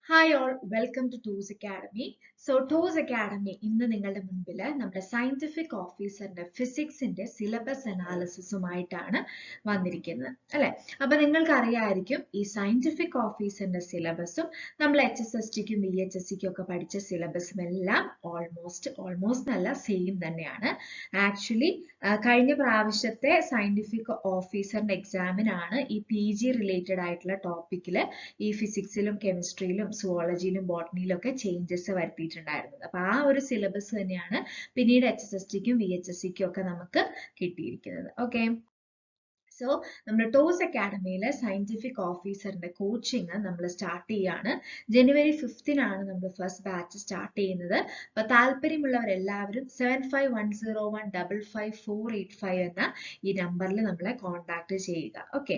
Hi all, welcome to TOOS Academy. So TOOS Academy ഇന്ന് നിങ്ങളുടെ മുൻപിൽ നമ്മുടെ സയന്റിഫിക് ഓഫീസറിന്റെ ഫിസിക്സിന്റെ സിലബസ് അനാലിസിസുമായിട്ടാണ് വന്നിരിക്കുന്നത് അല്ലെ. അപ്പൊ നിങ്ങൾക്ക് അറിയാമായിരിക്കും ഈ സയന്റിഫിക് ഓഫീസറിന്റെ സിലബസും നമ്മൾ HSSTക്കും VHSCക്കും ഒക്കെ പഠിച്ച സിലബസും എല്ലാം ഓൾമോസ്റ്റ് അല്ല സെയിം തന്നെയാണ്. ആക്ച്വലി കഴിഞ്ഞ പ്രാവശ്യത്തെ സയന്റിഫിക് ഓഫീസറിന്റെ എക്സാമിനാണ് ഈ PG റിലേറ്റഡ് ആയിട്ടുള്ള ടോപ്പിക്കിൽ ഈ ഫിസിക്സിലും കെമിസ്ട്രിയിലും സുവോളജിയിലും ബോട്ടണിയിലും ഒക്കെ ചേഞ്ചസ് വരുത്തിയിട്ടുണ്ടായിരുന്നത്. അപ്പൊ ആ ഒരു സിലബസ് തന്നെയാണ് പിന്നീട് HSSTക്കും VHSCക്കും ഒക്കെ നമുക്ക് കിട്ടിയിരിക്കുന്നത്. ഓക്കെ, സോ നമ്മുടെ ടോസ് അക്കാഡമിയിലെ സയന്റിഫിക് ഓഫീസറിന്റെ കോച്ചിങ് നമ്മൾ സ്റ്റാർട്ട് ചെയ്യാണ്. ജനുവരി 5-നാണ് നമ്മൾ ഫസ്റ്റ് ബാച്ച് സ്റ്റാർട്ട് ചെയ്യുന്നത്. അപ്പൊ താല്പര്യമുള്ളവരെല്ലാവരും 7510155485 എന്ന ഈ നമ്പറിൽ നമ്മളെ കോൺടാക്ട് ചെയ്യുക. ഓക്കെ,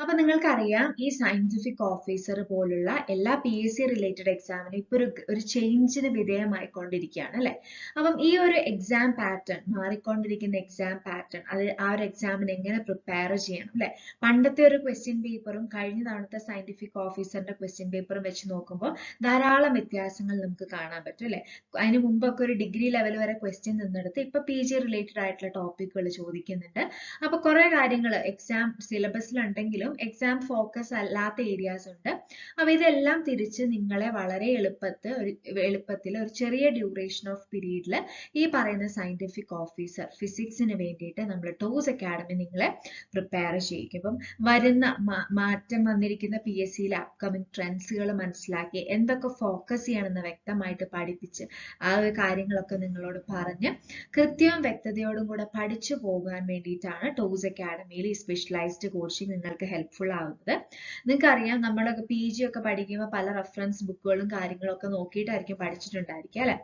അപ്പൊ നിങ്ങൾക്കറിയാം ഈ സയന്റിഫിക് ഓഫീസർ പോലുള്ള എല്ലാ PSC റിലേറ്റഡ് എക്സാമിനും ഇപ്പൊ ഒരു ചേഞ്ചിന് വിധേയമായിക്കൊണ്ടിരിക്കുകയാണ് അല്ലെ. അപ്പം ഈ ഒരു എക്സാം പാറ്റേൺ, മാറിക്കൊണ്ടിരിക്കുന്ന എക്സാം പാറ്റേൺ, അത് ആ ഒരു എക്സാമിന് എങ്ങനെ പ്രിപ്പയർ ചെയ്യണം അല്ലെ. പണ്ടത്തെ ഒരു ക്വസ്റ്റ്യൻ പേപ്പറും കഴിഞ്ഞ തവണത്തെ സയന്റിഫിക് ഓഫീസറിന്റെ ക്വസ്റ്റ്യൻ പേപ്പറും വെച്ച് നോക്കുമ്പോൾ ധാരാളം വ്യത്യാസങ്ങൾ നമുക്ക് കാണാൻ പറ്റും അല്ലെ. അതിന് മുമ്പൊക്കെ ഒരു ഡിഗ്രി ലെവൽ വരെ ക്വസ്റ്റ്യൻ നിന്നെടുത്ത് ഇപ്പൊ PG റിലേറ്റഡ് ആയിട്ടുള്ള ടോപ്പിക്കുകൾ ചോദിക്കുന്നുണ്ട്. അപ്പൊ കുറെ കാര്യങ്ങൾ എക്സാം സിലബസിലുണ്ടെങ്കിലും എക്സാം ഫോക്കസ് അല്ലാത്ത ഏരിയാസ് ഉണ്ട്. അപ്പൊ ഇതെല്ലാം തിരിച്ച് നിങ്ങളെ വളരെ എളുപ്പത്തിൽ ഒരു ചെറിയ ഡ്യൂറേഷൻ ഓഫ് പീരീഡിൽ ഈ പറയുന്ന സയന്റിഫിക് ഓഫീസർ ഫിസിക്സിന് വേണ്ടിയിട്ട് നമ്മൾ ടോസ് അക്കാഡമി നിങ്ങളെ പ്രിപ്പയർ ചെയ്യിക്കും. അപ്പം വരുന്ന മാറ്റം വന്നിരിക്കുന്ന PSCയിലെ അപ്കമിങ് ട്രെൻഡ്സുകൾ മനസ്സിലാക്കി എന്തൊക്കെ ഫോക്കസ് ചെയ്യണമെന്ന് വ്യക്തമായിട്ട് പഠിപ്പിച്ച് ആ ഒരു കാര്യങ്ങളൊക്കെ നിങ്ങളോട് പറഞ്ഞ് കൃത്യവും വ്യക്തതയോടും കൂടെ പഠിച്ചു പോകാൻ വേണ്ടിയിട്ടാണ് ടോസ് അക്കാഡമിയിൽ ഈ സ്പെഷ്യലൈസ്ഡ് കോച്ചിങ് നിങ്ങൾക്ക് ഹെൽപ്ഫുൾ ആവുന്നത്. നിങ്ങൾക്കറിയാം നമ്മളൊക്കെ PG ഒക്കെ പഠിക്കുമ്പോൾ പല റെഫറൻസ് ബുക്കുകളും കാര്യങ്ങളും ഒക്കെ നോക്കിയിട്ടായിരിക്കും പഠിച്ചിട്ടുണ്ടായിരിക്കും അല്ലെ.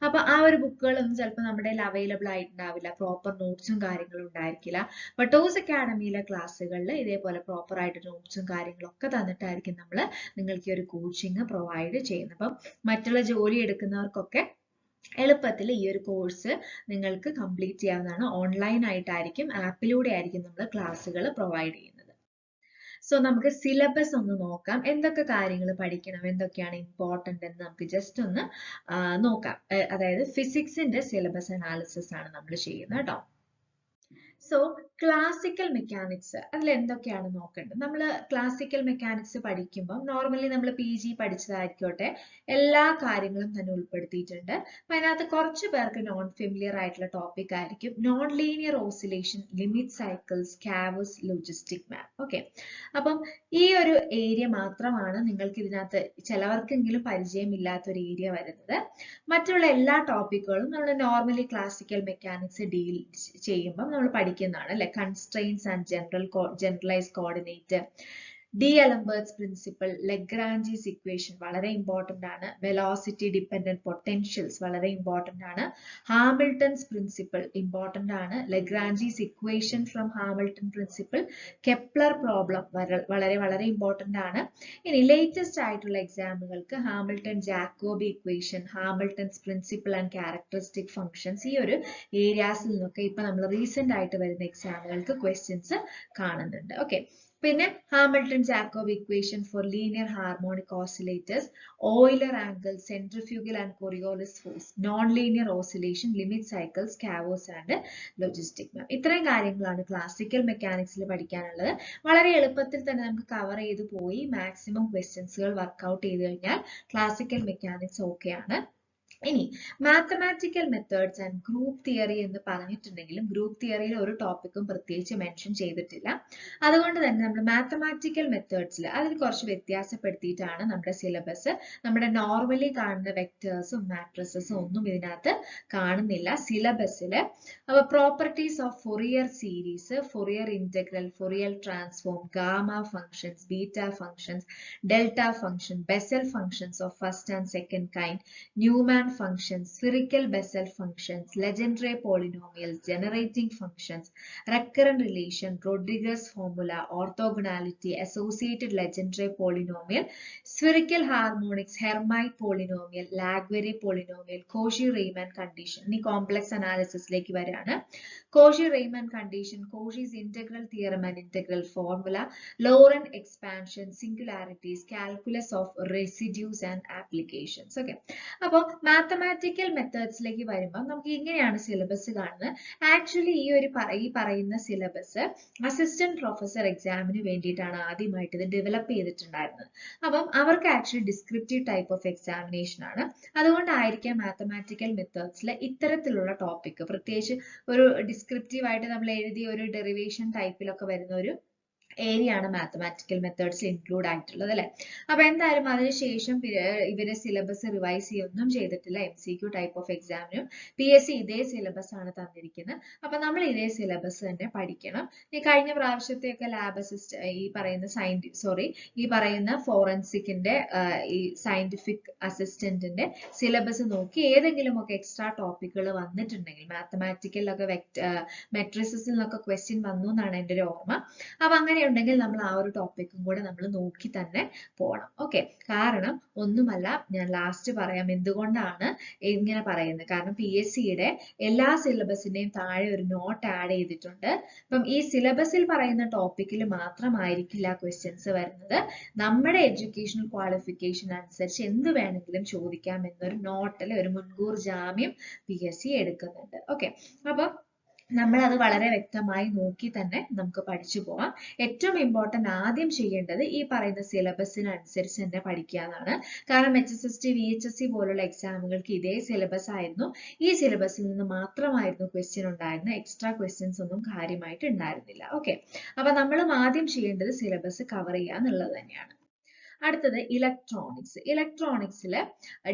അപ്പൊ ആ ഒരു ബുക്കുകളൊന്നും ചിലപ്പോൾ നമ്മുടെ അവൈലബിൾ ആയിട്ടുണ്ടാവില്ല, പ്രോപ്പർ നോട്ട്സും കാര്യങ്ങളും ഉണ്ടായിരിക്കില്ല. അപ്പൊ ടോസ് അക്കാഡമിയിലെ ക്ലാസ്സുകളിൽ ഇതേപോലെ പ്രോപ്പർ ആയിട്ട് നോട്ട്സും കാര്യങ്ങളും ഒക്കെ തന്നിട്ടായിരിക്കും നമ്മൾ നിങ്ങൾക്ക് ഈ ഒരു കോച്ചിങ് പ്രൊവൈഡ് ചെയ്യുന്നത്. അപ്പം മറ്റുള്ള ജോലി എടുക്കുന്നവർക്കൊക്കെ എളുപ്പത്തിൽ ഈ ഒരു കോഴ്സ് നിങ്ങൾക്ക് കംപ്ലീറ്റ് ചെയ്യാവുന്നതാണ്. ഓൺലൈൻ ആയിട്ടായിരിക്കും, ആപ്പിലൂടെ ആയിരിക്കും നമ്മൾ ക്ലാസ്സുകൾ പ്രൊവൈഡ് ചെയ്യുന്നത്. സോ നമുക്ക് സിലബസ് ഒന്ന് നോക്കാം, എന്തൊക്കെ കാര്യങ്ങൾ പഠിക്കണം, എന്തൊക്കെയാണ് ഇമ്പോർട്ടന്റ് എന്ന് നമുക്ക് ജസ്റ്റ് ഒന്ന് നോക്കാം. അതായത് ഫിസിക്സിന്റെ സിലബസ് അനാലിസിസ് ആണ് നമ്മൾ ചെയ്യുന്നത് കേട്ടോ. സോ ക്ലാസിക്കൽ മെക്കാനിക്സ് അതിൽ എന്തൊക്കെയാണ് നോക്കേണ്ടത്? നമ്മൾ ക്ലാസിക്കൽ മെക്കാനിക്സ് പഠിക്കുമ്പോൾ നോർമലി നമ്മൾ PG പഠിച്ചതായിരിക്കോട്ടെ എല്ലാ കാര്യങ്ങളും തന്നെ ഉൾപ്പെടുത്തിയിട്ടുണ്ട്. അപ്പൊ അതിനകത്ത് കുറച്ച് പേർക്ക് നോൺ ഫെമിലിയർ ആയിട്ടുള്ള ടോപ്പിക് ആയിരിക്കും non linear oscillation, limit cycles, chaos, logistic map. Okay, അപ്പം ഈ ഒരു ഏരിയ മാത്രമാണ് നിങ്ങൾക്ക് ഇതിനകത്ത് ചിലവർക്കെങ്കിലും പരിചയമില്ലാത്ത ഒരു ഏരിയ വരുന്നത്. മറ്റുള്ള എല്ലാ ടോപ്പിക്കുകളും നമ്മൾ നോർമലി ക്ലാസിക്കൽ മെക്കാനിക്സ് ഡീൽ ചെയ്യുമ്പോൾ നമ്മൾ പഠിക്കുന്നതാണ് അല്ലെ. Constraints and generalised coordinate, D'Alembert's principle, Lagrange's equation വളരെ ഇമ്പോർട്ടന്റ് ആണ്. വെലോസിറ്റി ഡിപെൻഡന്റ് പൊട്ടൻഷ്യൽസ് വളരെ ഇമ്പോർട്ടന്റ് ആണ്. ഹാമിൽട്ടൺസ് പ്രിൻസിപ്പിൾ ഇമ്പോർട്ടന്റ് ആണ്. Lagrange's equation from Hamilton principle, Kepler problem വളരെ ഇമ്പോർട്ടന്റ് ആണ്. ഇനി ലേറ്റസ്റ്റ് ആയിട്ടുള്ള എക്സാമുകൾക്ക് Hamilton Jacobi equation, Hamilton's principle and characteristic functions, ഈ ഒരു ഏരിയാസിൽ നിന്നൊക്കെ ഇപ്പൊ നമ്മൾ റീസെന്റ് ആയിട്ട് വരുന്ന എക്സാമുകൾക്ക് ക്വസ്റ്റ്യൻസ് കാണുന്നുണ്ട്. ഓക്കെ, പിന്നെ Hamilton Jacobi equation for linear harmonic oscillators, Euler angle, centrifugal and Coriolis force, non linear oscillation, limit cycles, chaos and logistic map. ഇത്രയും കാര്യങ്ങളാണ് ക്ലാസിക്കൽ മെക്കാനിക്സിൽ പഠിക്കാനുള്ളത്. വളരെ എളുപ്പത്തിൽ തന്നെ നമുക്ക് കവർ ചെയ്ത് പോയി മാക്സിമം ക്വസ്റ്റ്യൻസുകൾ വർക്ക്ഔട്ട് ചെയ്ത് കഴിഞ്ഞാൽ ക്ലാസിക്കൽ മെക്കാനിക്സ് ഓക്കെയാണ്. ഇനി mathematical methods and group theory എന്ന് പറഞ്ഞിട്ടുണ്ടെങ്കിലും ഗ്രൂപ്പ് തിയറിയിൽ ഒരു ടോപ്പിക്കും പ്രത്യേകിച്ച് മെൻഷൻ ചെയ്തിട്ടില്ല. അതുകൊണ്ട് തന്നെ നമ്മൾ മാത്തമാറ്റിക്കൽ മെത്തേഡ്സിൽ അതിൽ കുറച്ച് വ്യത്യാസപ്പെടുത്തിയിട്ടാണ് നമ്മുടെ സിലബസ്. നമ്മുടെ നോർമലി കാണുന്ന വെക്ടേഴ്സും മാട്രിസസും ഒന്നും ഇതിനകത്ത് കാണുന്നില്ല സിലബസിൽ. അപ്പോൾ properties of Fourier series, Fourier integral, Fourier transform, gamma functions, beta functions, delta function, Bessel functions of first and second kind, Neumann functions, spherical Bessel functions, legendary polynomials, generating functions, recurrent relation, Rodriguez formula, orthogonality, associated legendary polynomial, spherical harmonics, Hermite polynomial, Laguerre polynomial, Cauchy-Riemann condition. ഇനി complex analysis ലേക്ക് വരാണ്. Cauchy-Riemann condition, Cauchy's integral theorem and integral formula, Laurent expansion, singularities, calculus of residues and applications. Okay. അപ്പോൾ mathematical മെത്തേഡ്സിലേക്ക് വരുമ്പോൾ നമുക്ക് ഇങ്ങനെയാണ് syllabus കാണുന്നത്. Actually ഈ പറയുന്ന syllabus assistant professor എക്സാമിന് വേണ്ടിയിട്ടാണ് ആദ്യമായിട്ട് ഇത് ഡെവലപ്പ് ചെയ്തിട്ടുണ്ടായിരുന്നത്. അപ്പം അവർക്ക് actually descriptive type of examination ആണ്. അതുകൊണ്ടായിരിക്കാം മാത്തമാറ്റിക്കൽ മെത്തേഡ്സിൽ ഇത്തരത്തിലുള്ള ടോപ്പിക്, പ്രത്യേകിച്ച് ഒരു ഡിസ്ക്രിപ്റ്റീവ് ആയിട്ട് നമ്മൾ എഴുതിയ ഒരു ഡെറിവേഷൻ ടൈപ്പിലൊക്കെ വരുന്ന ഒരു ഏരിയ ആണ് മാത്തമാറ്റിക്കൽ മെത്തേഡ്സ് ഇൻക്ലൂഡ് ആയിട്ടുള്ളത് അല്ലെ. അപ്പൊ എന്തായാലും അതിനുശേഷം ഇവരെ സിലബസ് റിവൈസ് ചെയ്യൊന്നും ചെയ്തിട്ടില്ല. MCQ ടൈപ്പ് ഓഫ് എക്സാമിനും PSC ഇതേ സിലബസ് ആണ് തന്നിരിക്കുന്നത്. അപ്പൊ നമ്മൾ ഇതേ സിലബസ് തന്നെ പഠിക്കണം. ഈ കഴിഞ്ഞ പ്രാവശ്യത്തെയൊക്കെ ലാബ് ഈ പറയുന്ന ഫോറൻസിക്കിന്റെ ഈ സയന്റിഫിക് അസിസ്റ്റന്റിന്റെ സിലബസ് നോക്കി ഏതെങ്കിലുമൊക്കെ എക്സ്ട്രാ ടോപ്പിക്കുകൾ വന്നിട്ടുണ്ടെങ്കിൽ, മാത്തമാറ്റിക്കലിലൊക്കെ മെട്രിസസിൽ നിന്നൊക്കെ ക്വസ്റ്റ്യൻ വന്നു എന്നാണ് എൻ്റെ ഒരു ഓർമ്മ. അപ്പൊ അങ്ങനെ ഉണ്ടെങ്കിൽ നമ്മൾ ആ ഒരു ടോപ്പിക്കും കൂടെ നമ്മൾ നോക്കി തന്നെ പോകണം. ഓക്കെ, കാരണം ഒന്നുമല്ല, ഞാൻ ലാസ്റ്റ് പറയാം എന്തുകൊണ്ടാണ് ഇങ്ങനെ പറയുന്നത്. കാരണം PSCയുടെ എല്ലാ സിലബസിന്റെയും താഴെ ഒരു നോട്ട് ആഡ് ചെയ്തിട്ടുണ്ട്. അപ്പം ഈ സിലബസിൽ പറയുന്ന ടോപ്പിക്കിൽ മാത്രമായിരിക്കില്ല ക്വസ്റ്റ്യൻസ് വരുന്നത്. നമ്മുടെ എഡ്യൂക്കേഷണൽ ക്വാളിഫിക്കേഷൻ അനുസരിച്ച് എന്ത് വേണമെങ്കിലും ചോദിക്കാം എന്നൊരു നോട്ടിൽ ഒരു മുൻകൂർ ജാമ്യം PSC എടുക്കുന്നുണ്ട്. ഓക്കെ, അപ്പൊ നമ്മൾ അത് വളരെ വ്യക്തമായി നോക്കി തന്നെ നമുക്ക് പഠിച്ചു പോവാം. ഏറ്റവും ഇമ്പോർട്ടന്റ് ആദ്യം ചെയ്യേണ്ടത് ഈ പറയുന്ന സിലബസിനനുസരിച്ച് തന്നെ പഠിക്കുക എന്നാണ്. കാരണം HSST VHSC പോലുള്ള എക്സാമുകൾക്ക് ഇതേ സിലബസ് ആയിരുന്നു. ഈ സിലബസിൽ നിന്ന് മാത്രമായിരുന്നു ക്വസ്റ്റ്യൻ ഉണ്ടായിരുന്നത്. എക്സ്ട്രാ ക്വസ്റ്റ്യൻസ് ഒന്നും കാര്യമായിട്ട് ഉണ്ടായിരുന്നില്ല. ഓക്കെ, അപ്പൊ നമ്മളും ആദ്യം ചെയ്യേണ്ടത് സിലബസ് കവർ ചെയ്യുക എന്നുള്ളത് തന്നെയാണ്. അടുത്തത് ഇലക്ട്രോണിക്സ്. ഇലക്ട്രോണിക്സിൽ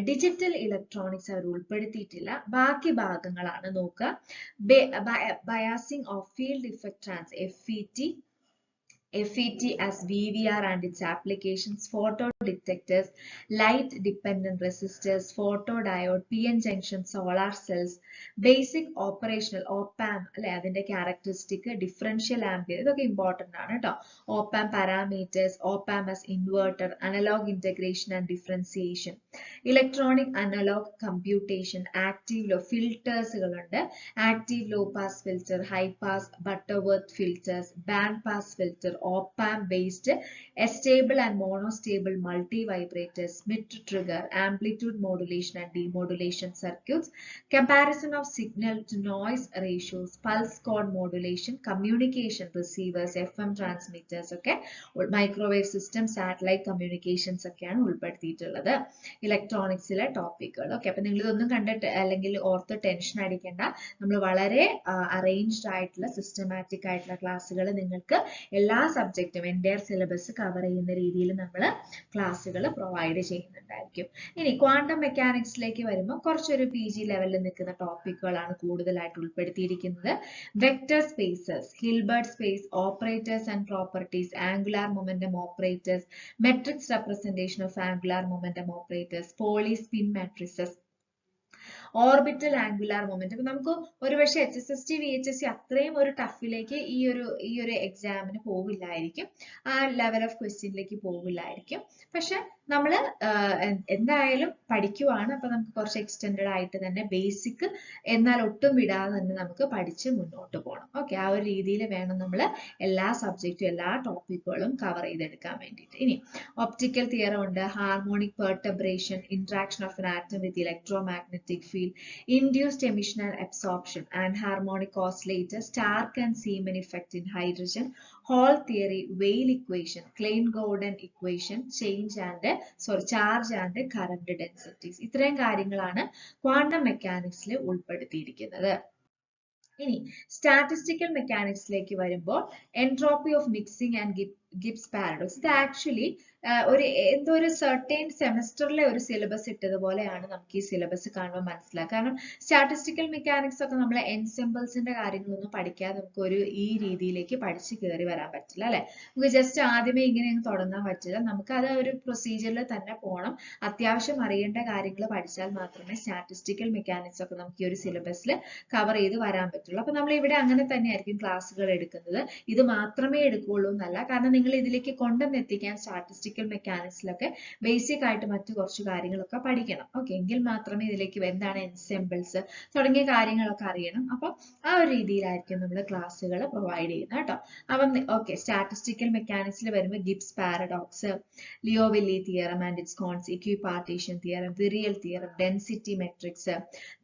ഡിജിറ്റൽ ഇലക്ട്രോണിക്സ് അവർ ഉൾപ്പെടുത്തിയിട്ടില്ല. ബാക്കി ഭാഗങ്ങളാണ് നോക്കുക. Biasing of field effect trans FET as VVR and its applications, photo detectors, light dependent resistors, photodiode, PN junction, solar cells, basic operational op-amp അല്ലെ, അതിന്റെ characteristic, differential ampere, ഇതൊക്കെ important ആണ് കേട്ടോ. op-amp parameters, op-amp as inverter, analog integration and differentiation, electronic analog computation, active low filters കളുണ്ട്, active low pass filter, high pass Butterworth filters, band pass filter, op-amp based stable and monostable multi-vibrators, Schmitt trigger, amplitude modulation and demodulation circuits, comparison of signal to noise ratios, pulse code modulation, communication receivers, FM transmitters, okay, microwave system, satellite communications ഒക്കെയാണ് ഉൾപ്പെടുത്തിയിട്ടുള്ളത് ഇലക്ട്രോണിക്സിലെ ടോപ്പിക്കുകൾ. Okay, അപ്പൊ നിങ്ങൾ ഇതൊന്നും കണ്ടിട്ട് അല്ലെങ്കിൽ ഓർത്ത് tension അടിക്കേണ്ട. നമ്മൾ വളരെ അറേഞ്ച്ഡ് ആയിട്ടുള്ള സിസ്റ്റമാറ്റിക് ആയിട്ടുള്ള ക്ലാസ്സുകൾ നിങ്ങൾക്ക് എല്ലാ സബ്ജക്റ്റും എൻ്റയർ സിലബസ് കവർ ചെയ്യുന്ന രീതിയിൽ നമ്മൾ ക്ലാസ്സുകൾ പ്രൊവൈഡ് ചെയ്യുന്നുണ്ടായിരിക്കും. ഇനി ക്വാണ്ടം മെക്കാനിക്സിലേക്ക് വരുമ്പോൾ കുറച്ചൊരു PG ലെവലിൽ നിൽക്കുന്ന ടോപ്പിക്കുകളാണ് കൂടുതലായിട്ട് ഉൾപ്പെടുത്തിയിരിക്കുന്നത്. Vector spaces, Hilbert space, operators and properties, angular momentum operators, matrix representation of angular momentum operators, Pauli spin matrices, orbital angular moment. അപ്പൊ നമുക്ക് ഒരുപക്ഷെ HSST VHSC അത്രയും ഒരു ടഫിലേക്ക് ഈ ഒരു എക്സാമിന് പോവില്ലായിരിക്കും, ആ ലെവൽ ഓഫ് ക്വസ്റ്റ്യനിലേക്ക് പോവില്ലായിരിക്കും. പക്ഷെ നമ്മൾ എന്തായാലും പഠിക്കുവാണ്. അപ്പൊ നമുക്ക് കുറച്ച് എക്സ്റ്റെൻഡഡ് ആയിട്ട് തന്നെ ബേസിക് എന്നാൽ ഒട്ടും വിടാതെ തന്നെ നമുക്ക് പഠിച്ച് മുന്നോട്ട് പോകണം. ഓക്കെ, ആ ഒരു രീതിയിൽ വേണം നമ്മൾ എല്ലാ സബ്ജക്റ്റും എല്ലാ ടോപ്പിക്കുകളും കവർ ചെയ്തെടുക്കാൻ വേണ്ടിയിട്ട്. ഇനി ഒപ്റ്റിക്കൽ തിയറം ഉണ്ട്, harmonic perturbation, interaction of an atom with electromagnetic field, induced emission and absorption, and harmonic oscillator, Stark and Zeeman effect in hydrogen, Hall theory, Weyl equation, Klein-Gordon equation, charge and current densities. ഇത്രയും കാര്യങ്ങളാണ് quantum മെക്കാനിക്സിൽ ഉൾപ്പെടുത്തിയിരിക്കുന്നത്. ഇനി statistical മെക്കാനിക്സിലേക്ക് വരുമ്പോൾ entropy of mixing and Gibbs paradox. ഇത് actually ഒരു എന്തോ ഒരു സർട്ടൈൻ സെമസ്റ്ററിലെ ഒരു സിലബസ് ഇട്ടതുപോലെയാണ് നമുക്ക് ഈ സിലബസ് കാണുമ്പോൾ മനസ്സിലാക്കുക. കാരണം സ്റ്റാറ്റിസ്റ്റിക്കൽ മെക്കാനിക്സ് ഒക്കെ നമ്മളെ എൻസെമ്പിൾസിന്റെ കാര്യങ്ങളൊന്നും പഠിക്കാതെ നമുക്ക് ഒരു ഈ രീതിയിലേക്ക് പഠിച്ച് കയറി വരാൻ പറ്റില്ല അല്ലെ. നമുക്ക് ജസ്റ്റ് ആദ്യമേ ഇങ്ങനെ തുടങ്ങാൻ പറ്റില്ല. നമുക്ക് അത് ഒരു പ്രൊസീജിയറിൽ തന്നെ പോകണം. അത്യാവശ്യം അറിയേണ്ട കാര്യങ്ങൾ പഠിച്ചാൽ മാത്രമേ സ്റ്റാറ്റിസ്റ്റിക്കൽ മെക്കാനിക്സ് ഒക്കെ നമുക്ക് ഈ ഒരു സിലബസിൽ കവർ ചെയ്ത് വരാൻ പറ്റുള്ളൂ. അപ്പൊ നമ്മൾ ഇവിടെ അങ്ങനെ തന്നെയായിരിക്കും ക്ലാസ്സുകൾ എടുക്കുന്നത്. ഇത് മാത്രമേ എടുക്കുകയുള്ളൂ എന്നല്ല. കാരണം നിങ്ങൾ ഇതിലേക്ക് കൊണ്ടുവന്നെത്തിക്കാൻ സ്റ്റാറ്റിസ്റ്റിക്കൽ മെക്കാനിക്സിലൊക്കെ ബേസിക് ആയിട്ട് മറ്റു കുറച്ച് കാര്യങ്ങളൊക്കെ പഠിക്കണം. ഓക്കെ, എങ്കിൽ മാത്രമേ ഇതിലേക്ക് എന്താണ് എൻസെമ്പിൾസ് തുടങ്ങിയ കാര്യങ്ങളൊക്കെ അറിയണം. അപ്പൊ ആ ഒരു രീതിയിലായിരിക്കും നമ്മൾ ക്ലാസ്സുകൾ പ്രൊവൈഡ് ചെയ്യുന്നത് കേട്ടോ. അപ്പം ഓക്കെ, സ്റ്റാറ്റിസ്റ്റിക്കൽ മെക്കാനിക്സിൽ വരുമ്പോൾ Gibbs paradox, Liouville theorem and its cons, equipartition theorem, virial theorem, density matrix,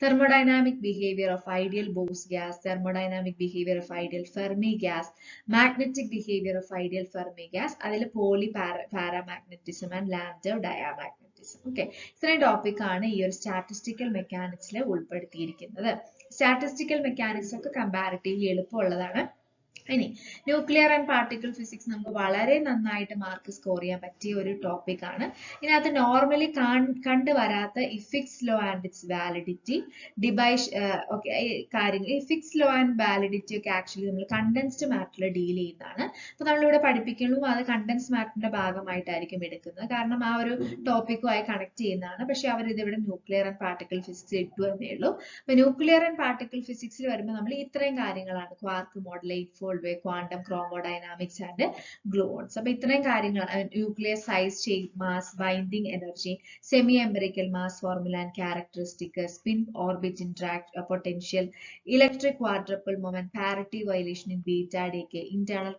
thermodynamic behavior of ideal Bose gas, thermodynamic behavior of ideal Fermi gas, magnetic behavior of ideal Fermi gas, അതിൽ Pauli paramagnetism and lambda diamagnetism. Okay, ഇത്രയും topic ആണ് ഈ ഒരു statistical മെക്കാനിക്സിൽ ഉൾപ്പെടുത്തിയിരിക്കുന്നത്. Statistical mechanics ഒക്കെ comparatively എളുപ്പമുള്ളതാണ്. ഇനി ന്യൂക്ലിയർ ആൻഡ് പാർട്ടിക്കിൾ ഫിസിക്സ് നമുക്ക് വളരെ നന്നായിട്ട് മാർക്ക് സ്കോർ ചെയ്യാൻ പറ്റിയ ഒരു ടോപ്പിക് ആണ്. ഇതിനകത്ത് നോർമലി കണ്ടുവരാത്ത Fick's law and its validity, Debye's okay കാര്യങ്ങൾ, ഇഫിക്സ് ലോ ആൻഡ് വാലിഡിറ്റി ഒക്കെ ആക്ച്വലി നമ്മൾ കണ്ടൻസ്ഡ് മാറ്ററിൽ ഡീൽ ചെയ്യുന്നതാണ്. അപ്പൊ നമ്മളിവിടെ പഠിപ്പിക്കുമ്പോൾ അത് കണ്ടൻസ് മാറ്ററിന്റെ ഭാഗമായിട്ടായിരിക്കും എടുക്കുന്നത്. കാരണം ആ ഒരു ടോപ്പിക്കുമായി കണക്ട് ചെയ്യുന്നതാണ്. പക്ഷെ അവർ ഇതിവിടെ ന്യൂക്ലിയർ ആൻഡ് പാർട്ടിക്കിൾ ഫിസിക്സ് ഇട്ടു എന്നേ ഉള്ളൂ. അപ്പൊ ന്യൂക്ലിയർ ആൻഡ് പാർട്ടിക്കിൾ ഫിസിക്സിൽ വരുമ്പോൾ നമ്മൾ ഇത്രയും കാര്യങ്ങളാണ്: quark model, 8-fold wave, quantum chromodynamics and gluons. അപ്പൊ ഇത്രയും കാര്യങ്ങളാണ്: nuclear size, shape, mass, binding energy, semi empirical mass formula and characteristic, spin orbit interact potential, electric quadrupole moment, parity violation in beta decay, internal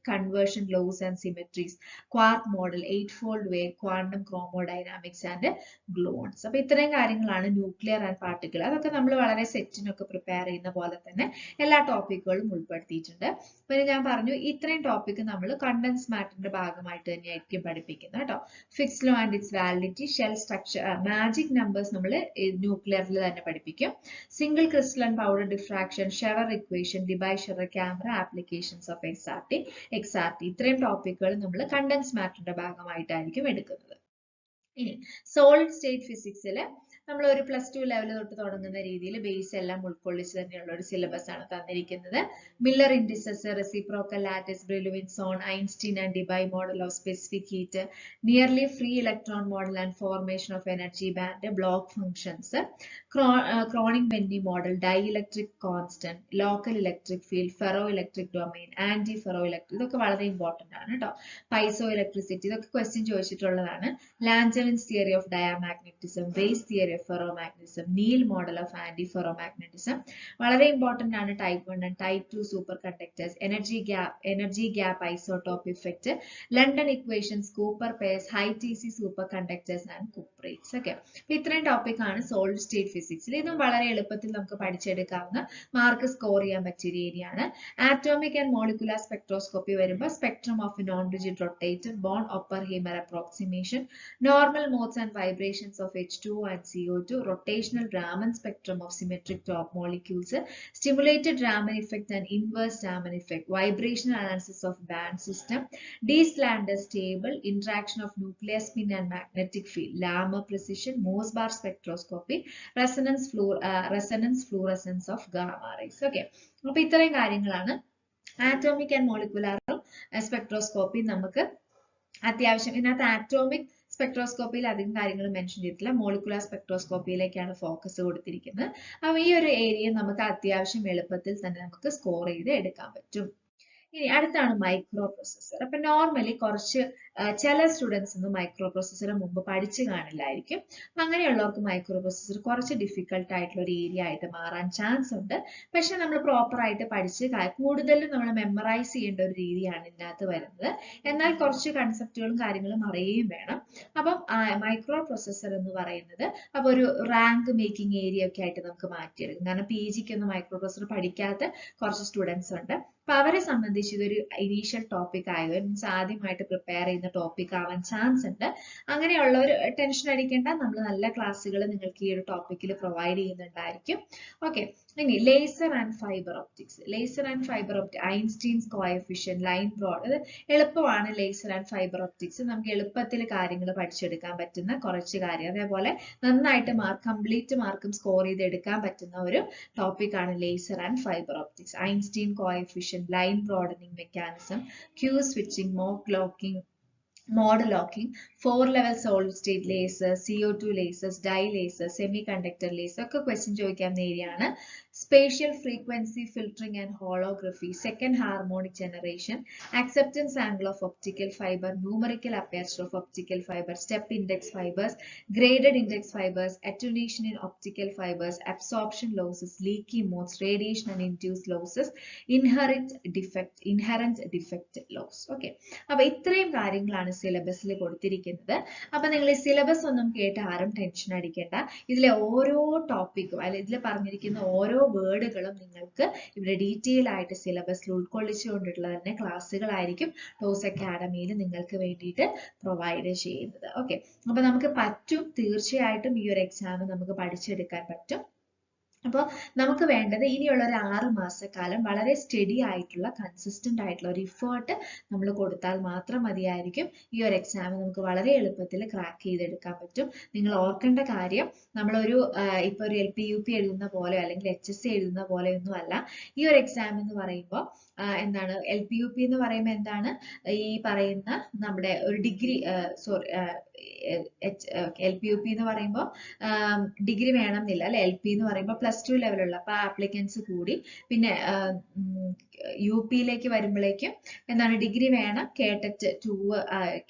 conversion loss and symmetries, quark model, 8-fold wave, quantum chromodynamics and gluons. അപ്പൊ ഇത്രയും കാര്യങ്ങളാണ് nuclear and particle. അതൊക്കെ നമ്മൾ വളരെ സെറ്റിനൊക്കെ prepare ചെയ്യുന്ന പോലെ തന്നെ എല്ലാ ടോപ്പിക്കുകളും ഉൾപ്പെടുത്തിയിട്ടുണ്ട്. പിന്നെ ഞാൻ പറഞ്ഞു ഇത്രയും ടോപ്പിക് നമ്മൾ കണ്ടൻസ് മാറ്ററിന്റെ ഭാഗമായിട്ട് തന്നെയായിരിക്കും പഠിപ്പിക്കുന്നത് കേട്ടോ. Fick's law and its validity, shell structure, magic numbers നമ്മൾ ന്യൂക്ലിയറിൽ തന്നെ പഠിപ്പിക്കും. Single crystal and powder diffraction, Scherrer equation, Debye Scherrer camera, applications of XRT, ഇത്രയും ടോപ്പിക്കുകൾ നമ്മൾ കണ്ടൻസ് മാറ്ററിന്റെ ഭാഗമായിട്ടായിരിക്കും എടുക്കുന്നത്. ഇനി സോളിഡ് സ്റ്റേറ്റ് ഫിസിക്സിൽ നമ്മൾ ഒരു +2 ലെവൽ തൊട്ട് തുടങ്ങുന്ന രീതിയിൽ ബേസ് എല്ലാം ഉൾക്കൊള്ളിച്ച് തന്നെയുള്ള ഒരു സിലബസ് ആണ് തന്നിരിക്കുന്നത്. Miller indices, reciprocal lattice, Brillouin zone, Einstein and Debye model of specific heat, nearly free electron model and formation of energy band, Bloch functions, Kronig Penney model, dielectric constant, local electric field, ferro electric domain, anti ferro electric, ഇതൊക്കെ വളരെ important ആണ് കേട്ടോ. Piezo electricity, ഇതൊക്കെ question ചോദിച്ചിട്ടുള്ളതാണ്. Langevins theory of diamagnetism, Bayes theory of ferromagnetism, Neal model of anti-ferromagnetism, വളരെ important ആണ്. Type 1 and type 2 super conductors, energy gap isotope effect, London equations, Cooper pairs, high Tc super conductors and cuprates. Okay, അപ്പൊ ഇത്രയും topic ആണ് solid state ഫിസിക്സിൽ. ഇതും വളരെ എളുപ്പത്തിൽ നമുക്ക് പഠിച്ചെടുക്കാവുന്ന, mark score ചെയ്യാൻ പറ്റിയ ഒരു ഏരിയ ആണ്. ആറ്റോമിക് ആൻഡ് മോളിക്കുലർ സ്പെക്ട്രോസ്കോപ്പി വരുമ്പോൾ spectrum of non rigid rotator, Born Oppenheimer approximation, normal modes and vibrations of H2O and CO2, rotational Raman spectrum of symmetric top molecules, stimulated Raman effect and inverse Raman effect, vibrational analysis of band system, D Slanders table, interaction of nuclear spin and magnetic field, Larmor precision, Mossbar spectroscopy, resonance fluorescence of gamma rays. Okay, അപ്പോൾ ഇത്രയും കാര്യങ്ങളാണ് atomic and molecular spectroscopy നമുക്ക് അത്യാവശ്യം. ഇതിനകത്ത് atomic സ്പെക്ട്രോസ്കോപ്പിയിൽ അധികം കാര്യങ്ങൾ mention ചെയ്തിട്ടില്ല. Molecular സ്പെക്ട്രോസ്കോപ്പിയിലേക്കാണ് focus കൊടുത്തിരിക്കുന്നത്. അപ്പോൾ ഈ ഒരു ഏരിയ നമുക്ക് അത്യാവശ്യം എളുപ്പത്തിൽ തന്നെ നമുക്ക് സ്കോർ ചെയ്ത് എടുക്കാൻ പറ്റും. ഇനി അടുത്താണ് മൈക്രോ പ്രോസസർ. അപ്പൊ നോർമലി കുറച്ച് ചില സ്റ്റുഡൻസ് ഒന്നും മൈക്രോ പ്രോസസർ മുമ്പ് പഠിച്ചു കാണില്ലായിരിക്കും. അപ്പൊ അങ്ങനെയുള്ളവർക്ക് മൈക്രോ പ്രോസസർ കുറച്ച് ഡിഫിക്കൽട്ട് ആയിട്ടുള്ള ഒരു ഏരിയ ആയിട്ട് മാറാൻ ചാൻസ് ഉണ്ട്. പക്ഷെ നമ്മൾ പ്രോപ്പർ ആയിട്ട് പഠിച്ച് കൂടുതലും നമ്മൾ മെമ്മറൈസ് ചെയ്യേണ്ട ഒരു രീതിയാണ് ഇതിനകത്ത് വരുന്നത്. എന്നാൽ കുറച്ച് കൺസെപ്റ്റുകളും കാര്യങ്ങളും അറിയുകയും വേണം. അപ്പം മൈക്രോ പ്രോസസർ എന്ന് പറയുന്നത് അപ്പൊ ഒരു റാങ്ക് മേക്കിംഗ് ഏരിയ ഒക്കെ ആയിട്ട് നമുക്ക് മാറ്റിയെടുക്കും. കാരണം PGക്ക് ഒന്നും മൈക്രോ പ്രോസസർ പഠിക്കാത്ത കുറച്ച് സ്റ്റുഡൻസ് ഉണ്ട്. അപ്പൊ അവരെ സംബന്ധിച്ച് ഇതൊരു ഇനീഷ്യൽ ടോപ്പിക് ആയതുകൊണ്ട് മീൻസ് ആദ്യമായിട്ട് പ്രിപ്പയർ ചെയ്യുന്ന ടോപ്പിക് ആവാൻ ചാൻസ് ഉണ്ട്. അങ്ങനെയുള്ളവർ ടെൻഷൻ അടിക്കേണ്ട, നമ്മൾ നല്ല ക്ലാസ്സുകൾ നിങ്ങൾക്ക് ഈ ഒരു ടോപ്പിക്കിൽ പ്രൊവൈഡ് ചെയ്യുന്നുണ്ടായിരിക്കും. ഓക്കെ, ഇനി laser and fibre optics. Laser and fibre optics, Einstein's coefficient, line broad, അത് എളുപ്പമാണ്. ലേസർ ആൻഡ് ഫൈബർ ഒപ്റ്റിക്സ് നമുക്ക് എളുപ്പത്തിൽ കാര്യങ്ങൾ പഠിച്ചെടുക്കാൻ പറ്റുന്ന കുറച്ച് കാര്യം, അതേപോലെ നന്നായിട്ട് കംപ്ലീറ്റ് മാർക്കും സ്കോർ ചെയ്ത് എടുക്കാൻ പറ്റുന്ന ഒരു ടോപ്പിക്കാണ് laser and fibre optics. Einstein coefficient, line broadening mechanism, Q switching, mod locking, 4-level solid state lasers, CO2 lasers, dye lasers, semiconductor laser ഒക്കെ ക്വസ്റ്റ്യൻ ചോദിക്കാവുന്ന ഏരിയയാണ്. Spatial frequency filtering and holography, second harmonic generation, acceptance angle of optical fiber, numerical aperture of optical fiber, step index fibers, graded index fibers, attenuation in optical fibers, absorption losses, leaky modes, radiation and induced losses, inherent defect loss. Okay, അപ്പോൾ ഇത്രയും കാര്യങ്ങളാണ് സിലബസിൽ കൊടുത്തിരിക്കുന്നത്. അപ്പോൾ നിങ്ങൾ ഈ syllabus ഒന്നും കേട്ട് ആരും ടെൻഷൻ അടിക്കേണ്ട. ഇതിലെ ഓരോ ടോപ്പിക്കും അല്ലെ ഇതിൽ പറഞ്ഞിരിക്കുന്ന ഓരോ വേർഡുകളും നിങ്ങൾക്ക് ഇവിടെ ഡീറ്റെയിൽ ആയിട്ട് സിലബസിൽ ഉൾക്കൊള്ളിച്ചുകൊണ്ടുള്ള തന്നെ ക്ലാസ്സുകളായിരിക്കും ടോസ് അക്കാഡമിയിൽ നിങ്ങൾക്ക് വേണ്ടിയിട്ട് പ്രൊവൈഡ് ചെയ്യുന്നത്. ഓക്കെ, അപ്പൊ നമുക്ക് പറ്റും, തീർച്ചയായിട്ടും ഈ ഒരു എക്സാം നമുക്ക് പഠിച്ചെടുക്കാൻ പറ്റും. അപ്പോൾ നമുക്ക് വേണ്ടത് ഇനിയുള്ള ഒരു 6 മാസക്കാലം വളരെ സ്റ്റഡി ആയിട്ടുള്ള കൺസിസ്റ്റന്റ് ആയിട്ടുള്ള ഒരു ഇഫേർട്ട് നമ്മൾ കൊടുത്താൽ മാത്രം മതിയായിരിക്കും ഈ ഒരു എക്സാം നമുക്ക് വളരെ എളുപ്പത്തിൽ ക്രാക്ക് ചെയ്തെടുക്കാൻ പറ്റും. നിങ്ങൾ ഓർക്കേണ്ട കാര്യം, നമ്മളൊരു ഇപ്പോൾ ഒരു LP UP എഴുതുന്ന പോലെ അല്ലെങ്കിൽ HSC എഴുതുന്ന പോലെ ഒന്നും അല്ല ഈ ഒരു എക്സാം എന്ന് പറയുമ്പോൾ. എന്താണ് LP UP എന്ന് പറയുമ്പോൾ എന്താണ്, ഈ പറയുന്ന നമ്മുടെ ഒരു ഡിഗ്രി LP UP എന്ന് പറയുമ്പോൾ ഡിഗ്രി വേണം എന്നില്ല അല്ലെ. LP എന്ന് പറയുമ്പോൾ +2 ലെവലുള്ള, അപ്പൊ ആപ്ലിക്കൻസ് കൂടി. പിന്നെ UP യിലേക്ക് വരുമ്പോഴേക്കും എന്താണ് ഡിഗ്രി വേണം, KTET 2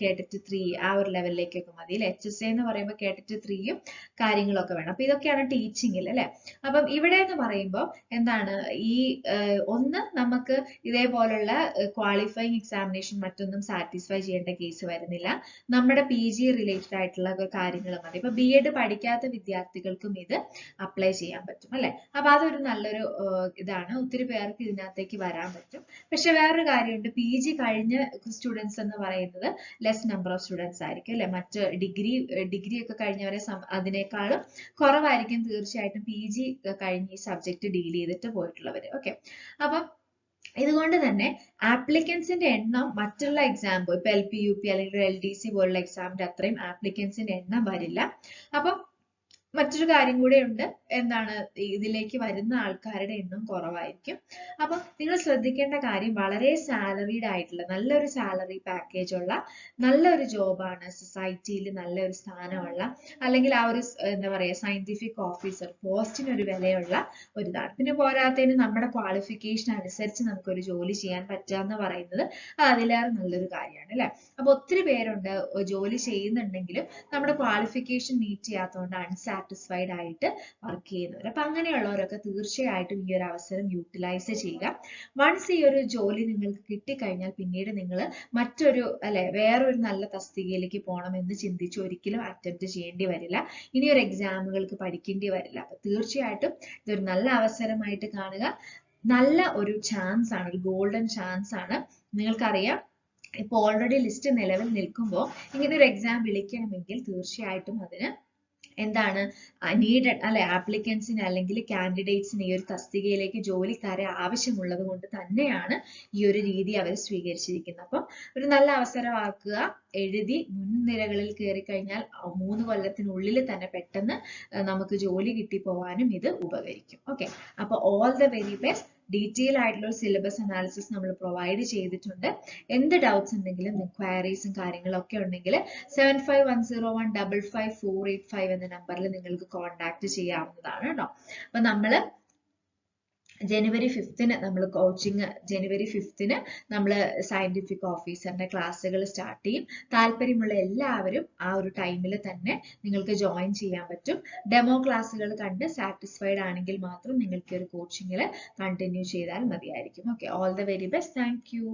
KTET 3 ആ ഒരു ലെവലിലേക്കൊക്കെ മതി. HSA എന്ന് പറയുമ്പോൾ KTET 3 കാര്യങ്ങളൊക്കെ വേണം. അപ്പൊ ഇതൊക്കെയാണ് ടീച്ചിങ്ങിൽ അല്ലെ. അപ്പം ഇവിടെ എന്ന് പറയുമ്പോൾ എന്താണ്, ഈ ഒന്ന് നമുക്ക് ഇതേപോലുള്ള ക്വാളിഫയിങ് എക്സാമിനേഷൻ മറ്റൊന്നും സാറ്റിസ്ഫൈ ചെയ്യേണ്ട കേസ് വരുന്നില്ല. നമ്മുടെ PG റിലേറ്റഡ് ആയിട്ടുള്ള കാര്യങ്ങൾ മതി. ഇപ്പൊ BEd പഠിക്കാത്ത വിദ്യാർത്ഥികൾക്കും ഇത് അപ്ലൈ ചെയ്യാൻ പറ്റും അല്ലെ. അപ്പൊ അതൊരു നല്ലൊരു ഇതാണ്, ഒത്തിരി പേർക്ക് ഇതിനകത്തേക്ക് വരാൻ പറ്റും. പക്ഷെ വേറൊരു കാര്യമുണ്ട്, PG കഴിഞ്ഞ സ്റ്റുഡൻസ് എന്ന് പറയുന്നത് ലെസ് നമ്പർ ഓഫ് സ്റ്റുഡൻസ് ആയിരിക്കും അല്ലെ. മറ്റ് ഡിഗ്രി ഒക്കെ കഴിഞ്ഞവരെ അതിനേക്കാളും കുറവായിരിക്കും തീർച്ചയായിട്ടും PG കഴിഞ്ഞ് ഈ സബ്ജക്ട് ഡീൽ ചെയ്തിട്ട് പോയിട്ടുള്ളവര്. ഓക്കെ, അപ്പം ഇതുകൊണ്ട് തന്നെ ആപ്ലിക്കൻസിന്റെ എണ്ണം മറ്റുള്ള എക്സാം ഇപ്പൊ LP UP അല്ലെങ്കിൽ LDC പോലുള്ള എക്സാമിന്റെ അത്രയും ആപ്ലിക്കൻസിന്റെ എണ്ണം വരില്ല. അപ്പം മറ്റൊരു കാര്യം കൂടെ ഉണ്ട്, എന്താണ്, ഇതിലേക്ക് വരുന്ന ആൾക്കാരുടെ എണ്ണം കുറവായിരിക്കും. അപ്പൊ നിങ്ങൾ ശ്രദ്ധിക്കേണ്ട കാര്യം, വളരെ സാലറീഡ് ആയിട്ടുള്ള നല്ലൊരു സാലറി പാക്കേജ് ഉള്ള നല്ലൊരു ജോബാണ്, സൊസൈറ്റിയിൽ നല്ലൊരു സ്ഥാനമുള്ള, അല്ലെങ്കിൽ ആ ഒരു എന്താ പറയാ സയന്റിഫിക് ഓഫീസർ പോസ്റ്റിന് ഒരു വിലയുള്ള ഒരു ഇതാണ്. പിന്നെ പോരാത്തതിന് നമ്മുടെ ക്വാളിഫിക്കേഷൻ അനുസരിച്ച് നമുക്കൊരു ജോലി ചെയ്യാൻ പറ്റുക എന്ന് പറയുന്നത് അതിലേറെ നല്ലൊരു കാര്യമാണ് അല്ലെ. അപ്പൊ ഒത്തിരി പേരുണ്ട് ജോലി ചെയ്യുന്നുണ്ടെങ്കിലും നമ്മുടെ ക്വാളിഫിക്കേഷൻ മീറ്റ് ചെയ്യാത്തതുകൊണ്ട് സാറ്റിസ്ഫൈഡ് ആയിട്ട് വർക്ക് ചെയ്യുന്നവർ. അപ്പൊ അങ്ങനെയുള്ളവരൊക്കെ തീർച്ചയായിട്ടും ഈ ഒരു അവസരം യൂട്ടിലൈസ് ചെയ്യുക. വൺസ് ഈ ഒരു ജോലി നിങ്ങൾക്ക് കിട്ടിക്കഴിഞ്ഞാൽ പിന്നീട് നിങ്ങൾ മറ്റൊരു അല്ലെ വേറൊരു നല്ല തസ്തികയിലേക്ക് പോകണം എന്ന് ചിന്തിച്ച് ഒരിക്കലും അറ്റംപ്റ്റ് ചെയ്യേണ്ടി വരില്ല. ഇനിയൊരു എക്സാമുകൾക്ക് പഠിക്കേണ്ടി വരില്ല. അപ്പൊ തീർച്ചയായിട്ടും ഇതൊരു നല്ല അവസരമായിട്ട് കാണുക. നല്ല ഒരു ചാൻസ് ആണ്, ഒരു ഗോൾഡൻ ചാൻസ് ആണ്. നിങ്ങൾക്കറിയാം, ഇപ്പൊ ഓൾറെഡി ലിസ്റ്റ് നിലവിൽ നിൽക്കുമ്പോൾ ഇങ്ങനെ ഒരു എക്സാം വിളിക്കണമെങ്കിൽ തീർച്ചയായിട്ടും അതിന് എന്താണ് നീഡഡ് അല്ലെ, ആപ്ലിക്കൻസിന് അല്ലെങ്കിൽ കാൻഡിഡേറ്റ്സിന് ഈ ഒരു തസ്തികയിലേക്ക് ജോലിക്കാരെ ആവശ്യമുള്ളത് കൊണ്ട് തന്നെയാണ് ഈ ഒരു രീതി അവർ സ്വീകരിച്ചിരിക്കുന്നത്. അപ്പം ഒരു നല്ല അവസരമാക്കുക. എഴുതി മുൻനിരകളിൽ കയറി കഴിഞ്ഞാൽ 3 കൊല്ലത്തിനുള്ളിൽ തന്നെ പെട്ടെന്ന് നമുക്ക് ജോലി കിട്ടിപ്പോവാനും ഇത് ഉപകരിക്കും. ഓക്കെ, അപ്പൊ all the very best. Detail ആയിട്ടുള്ള സിലബസ് അനാലിസിസ് നമ്മൾ പ്രൊവൈഡ് ചെയ്തിട്ടുണ്ട്. എന്ത് ഡൗട്ട്സ് ഉണ്ടെങ്കിലും എൻക്വയറീസും കാര്യങ്ങളൊക്കെ ഉണ്ടെങ്കിൽ 7510155485 എന്ന നമ്പറിൽ നിങ്ങൾക്ക് കോൺടാക്ട് ചെയ്യാവുന്നതാണ് കേട്ടോ. അപ്പൊ നമ്മൾ ജനുവരി 5-ന് നമ്മൾ കോച്ചിങ്, ജനുവരി 5-ന് നമ്മൾ സയന്റിഫിക് ഓഫീസറിന്റെ ക്ലാസ്സുകൾ സ്റ്റാർട്ട് ചെയ്യും. താല്പര്യമുള്ള എല്ലാവരും ആ ഒരു ടൈമിൽ തന്നെ നിങ്ങൾക്ക് ജോയിൻ ചെയ്യാൻ പറ്റും. ഡെമോ ക്ലാസ്സുകൾ കണ്ട് സാറ്റിസ്ഫൈഡ് ആണെങ്കിൽ മാത്രം നിങ്ങൾക്ക് ഒരു കോച്ചിങ്ങിൽ കണ്ടിന്യൂ ചെയ്താൽ മതിയായിരിക്കും. Okay, all the very best. Thank you.